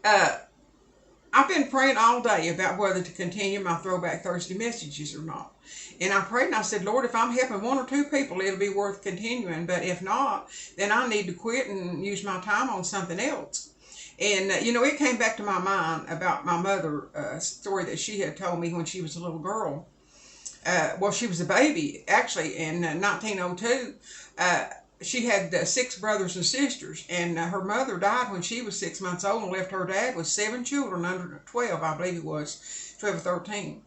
Uh, I've been praying all day about whether to continue my Throwback Thursday messages or not. And I prayed and I said, Lord, if I'm helping one or two people, it'll be worth continuing. But if not, then I need to quit and use my time on something else. And, it came back to my mind about my mother, story that she had told me when she was a little girl. Well, she was a baby, actually, in 1902. She had 6 brothers and sisters, and her mother died when she was 6 months old and left her dad with 7 children under 12, I believe it was, 12 or 13.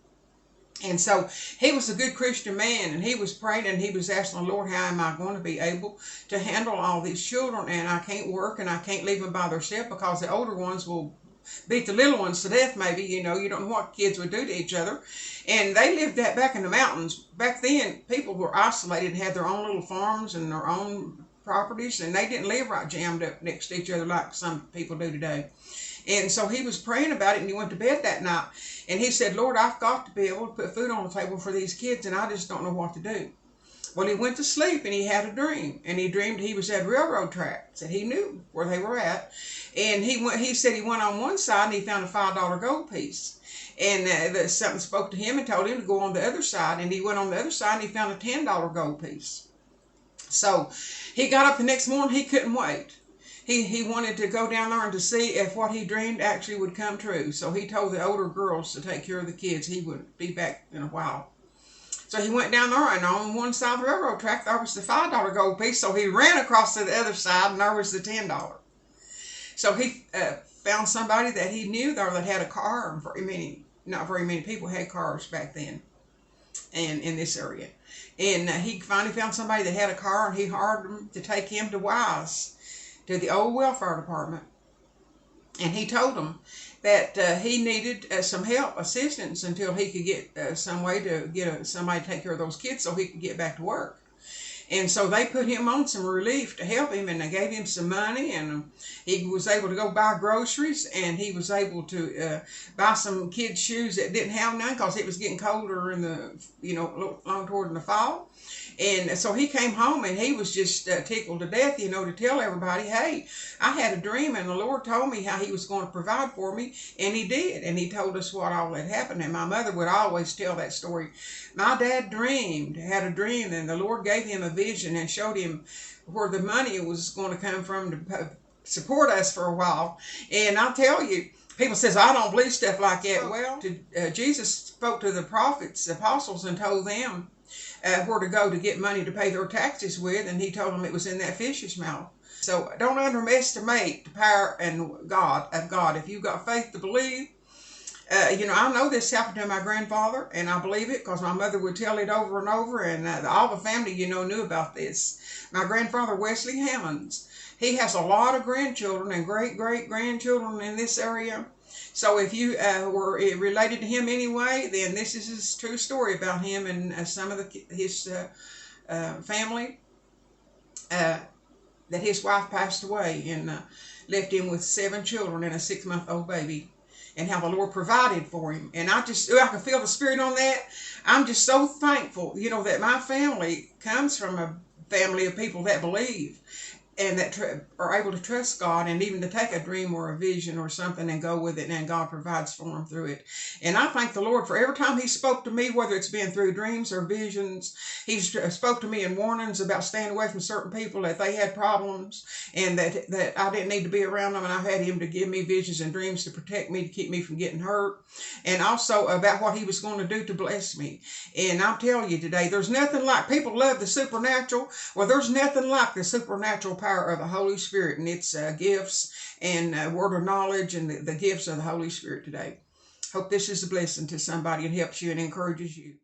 And so he was a good Christian man, and he was praying and he was asking the Lord, how am I going to be able to handle all these children? And I can't work and I can't leave them by themselves because the older ones will beat the little ones to death, maybe. You don't know what kids would do to each other. And they lived that back in the mountains. Back then, people were isolated and had their own little farms and their own properties, and they didn't live right jammed up next to each other like some people do today. And so he was praying about it, and he went to bed that night. And he said, Lord, I've got to be able to put food on the table for these kids, and I just don't know what to do. Well, he went to sleep, and he had a dream. And he dreamed he was at railroad tracks, and he knew where they were at. And he said he went on one side, and he found a $5 gold piece. And something spoke to him and told him to go on the other side. And he went on the other side, and he found a $10 gold piece. So he got up the next morning. He couldn't wait. He wanted to go down there and to see if what he dreamed actually would come true. So he told the older girls to take care of the kids. He would be back in a while. So he went down there, and on one side of the railroad track, there was the $5 gold piece. So he ran across to the other side, and there was the $10. So he found somebody that he knew there that had a car, and not very many people had cars back then and in this area. And he finally found somebody that had a car, and he hired them to take him to Wise, to the old welfare department. And he told them that he needed some help, assistance, until he could get some way to get somebody to take care of those kids so he could get back to work. And so they put him on some relief to help him, and they gave him some money, and he was able to go buy groceries, and he was able to buy some kids' shoes that didn't have none because it was getting colder in the, long toward in the fall. And so he came home, and he was just tickled to death, to tell everybody, hey, I had a dream, and the Lord told me how he was going to provide for me, and he did. And he told us what all had happened. And my mother would always tell that story. My dad had a dream, and the Lord gave him a vision and showed him where the money was going to come from to support us for a while. And I'll tell you, people says, I don't believe stuff like that. Well, Jesus spoke to the prophets, the apostles, and told them where to go to get money to pay their taxes with, and he told them it was in that fish's mouth. So don't underestimate the power of God. If you've got faith to believe, I know this happened to my grandfather, and I believe it because my mother would tell it over and over, and all the family, knew about this. My grandfather, Wesley Hammonds, he has a lot of grandchildren and great-great-grandchildren in this area. So if you were related to him anyway, then this is his true story about him and some of his family, that his wife passed away and left him with 7 children and a 6-month-old baby, and how the Lord provided for him. And I can feel the Spirit on that. I'm just so thankful, that my family comes from a family of people that believe and that are able to trust God, and even to take a dream or a vision or something and go with it, and God provides for them through it. And I thank the Lord for every time he spoke to me, whether it's been through dreams or visions. He spoke to me in warnings about staying away from certain people, that they had problems, and that I didn't need to be around them, and I had him to give me visions and dreams to protect me, to keep me from getting hurt, and also about what he was going to do to bless me. And I'll tell you today, there's nothing like, people love the supernatural. Well, there's nothing like the supernatural power of the Holy Spirit and its gifts and word of knowledge and the gifts of the Holy Spirit today. Hope this is a blessing to somebody and helps you and encourages you.